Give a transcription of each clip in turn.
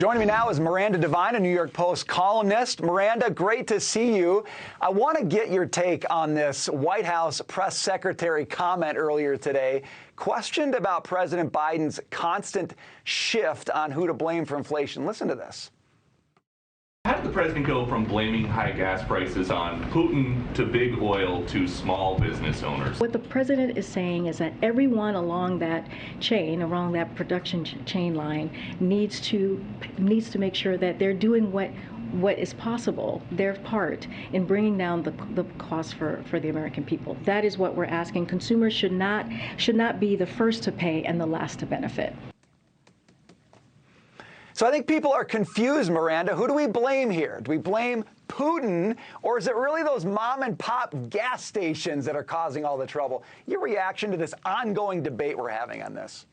Joining me now is Miranda Devine, a New York Post columnist. Miranda, great to see you. I want to get your take on this White House press secretary comment earlier today, questioned about President Biden's constant shift on who to blame for inflation. Listen to this. How did the president go from blaming high gas prices on Putin to big oil to small business owners? What the president is saying is that everyone along that chain, along that production chain line, needs to make sure that they're doing what is possible, their part in bringing down the cost for the American people. That is what we're asking. Consumers should not be the first to pay and the last to benefit. So I think people are confused, Miranda. Who do we blame here? Do we blame Putin, or is it really those mom and pop gas stations that are causing all the trouble? Your reaction to this ongoing debate we're having on this?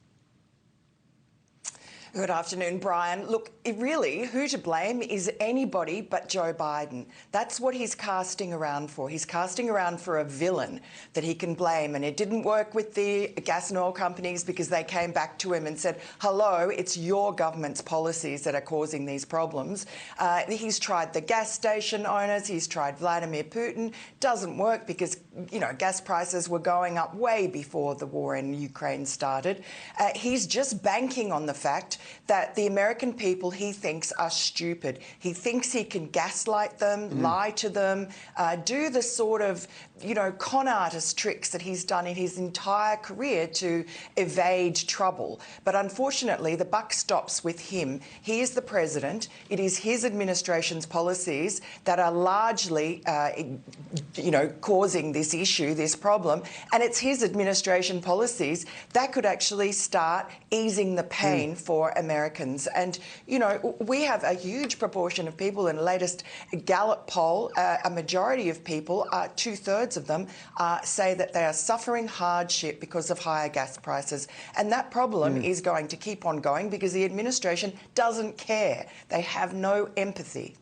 Good afternoon, Brian. Look, who to blame is anybody but Joe Biden. That's what he's casting around for. He's casting around for a villain that he can blame. And it didn't work with the gas and oil companies because they came back to him and said, hello, it's your government's policies that are causing these problems. He's tried the gas station owners. He's tried Vladimir Putin. Doesn't work because, gas prices were going up way before the war in Ukraine started. He's just banking on the fact that the American people, he thinks, are stupid. He thinks he can gaslight them, lie to them, do the sort of, con artist tricks that he's done in his entire career to evade trouble. But unfortunately, the buck stops with him. He is the president. It is his administration's policies that are largely, causing this issue, this problem. And it's his administration policies that could actually start easing the pain for Americans. And, we have a huge proportion of people in the latest Gallup poll, a majority of people, 2/3 of them, say that they are suffering hardship because of higher gas prices. And that problem is going to keep on going because the administration doesn't care. They have no empathy.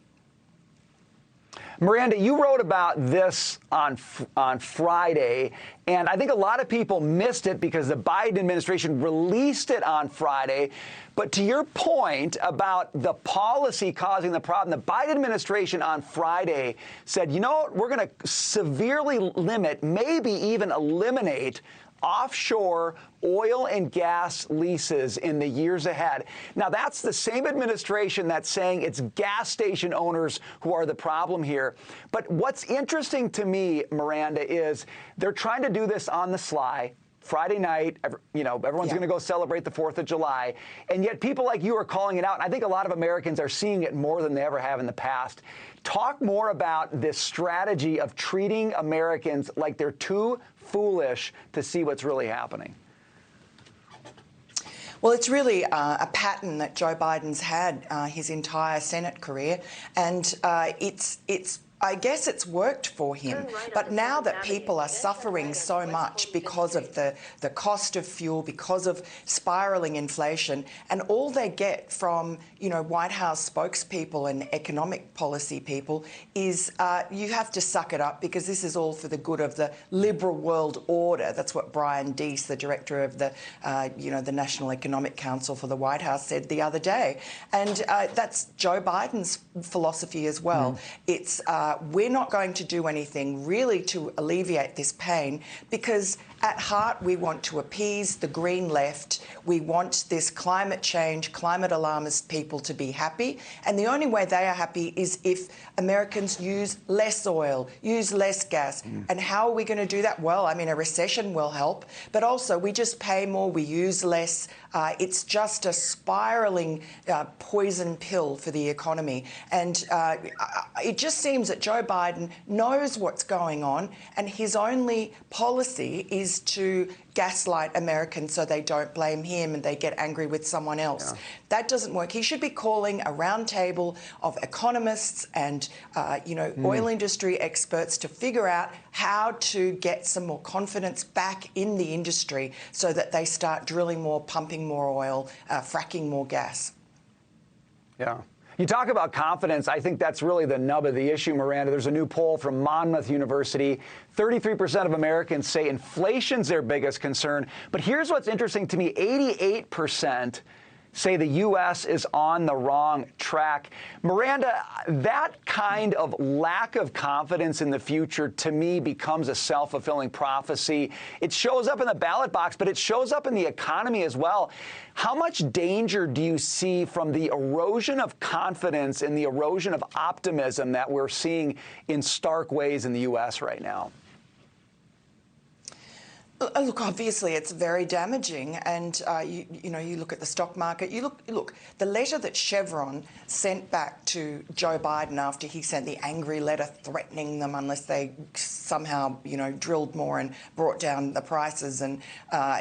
Miranda, you wrote about this on Friday, and I think a lot of people missed it because the Biden administration released it on Friday. But to your point about the policy causing the problem, the Biden administration on Friday said, we're going to severely limit, maybe even eliminate offshore oil and gas leases in the years ahead. Now, that's the same administration that's saying it's gas station owners who are the problem here. But what's interesting to me, Miranda, is they're trying to do this on the sly. Friday night, everyone's going to go celebrate the 4th of July. And yet people like you are calling it out. And I think a lot of Americans are seeing it more than they ever have in the past. Talk more about this strategy of treating Americans like they're too foolish to see what's really happening. Well, it's really a pattern that Joe Biden's had his entire Senate career. And I guess it's worked for him. But now that people are suffering so much because of the cost of fuel, because of spiralling inflation, and all they get from, White House spokespeople and economic policy people is you have to suck it up because this is all for the good of the liberal world order. That's what Brian Deese, the director of the, the National Economic Council for the White House, said the other day. And that's Joe Biden's philosophy as well. It's we're not going to do anything really to alleviate this pain because at heart we want to appease the green left. We want this climate change, climate alarmist people to be happy. And the only way they are happy is if Americans use less oil, use less gas. And how are we going to do that? Well, a recession will help, but also we just pay more, we use less. It's just a spiraling poison pill for the economy. And it just seems that Joe Biden knows what's going on, and his only policy is to gaslight Americans so they don't blame him and they get angry with someone else. Yeah. That doesn't work. He should be calling a round table of economists and, oil industry experts to figure out how to get some more confidence back in the industry so that they start drilling more, pumping more oil, fracking more gas. Yeah. You talk about confidence. I think that's really the nub of the issue, Miranda. There's a new poll from Monmouth University. 33% of Americans say inflation's their biggest concern. But here's what's interesting to me. 88% say the U.S. is on the wrong track. Miranda, that kind of lack of confidence in the future, to me, becomes a self-fulfilling prophecy. It shows up in the ballot box, but it shows up in the economy as well. How much danger do you see from the erosion of confidence and the erosion of optimism that we're seeing in stark ways in the U.S. right now? Look, obviously, it's very damaging, and you know, you look at the stock market. You look. The letter that Chevron sent back to Joe Biden after he sent the angry letter threatening them unless they somehow, you know, drilled more and brought down the prices and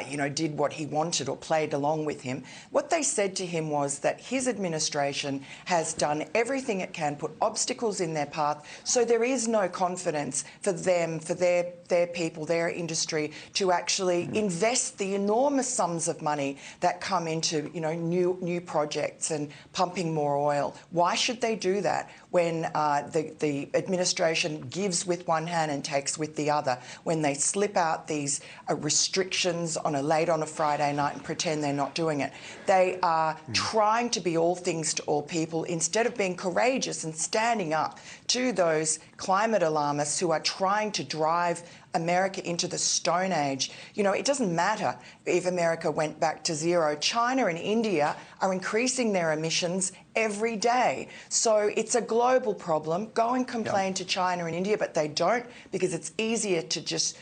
you know, did what he wanted or played along with him. What they said to him was that his administration has done everything it can, put obstacles in their path, so there is no confidence for them, for their people, their industry to actually invest the enormous sums of money that come into, you know, new projects and pumping more oil. Why should they do that when the administration gives with one hand and takes with the other, when they slip out these restrictions late on a Friday night and pretend they're not doing it? They are trying to be all things to all people instead of being courageous and standing up to those climate alarmists who are trying to drive America into the Stone Age. You know, it doesn't matter if America went back to zero. China and India are increasing their emissions every day. So it's a global problem. Go and complain to China and India, but they don't, because it's easier to just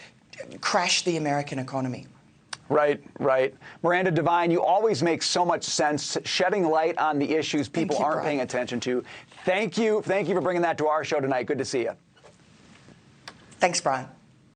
crash the American economy. Right, right. Miranda Devine, you always make so much sense, shedding light on the issues people aren't paying attention to. Thank you. Thank you for bringing that to our show tonight. Good to see you. Thanks, Brian.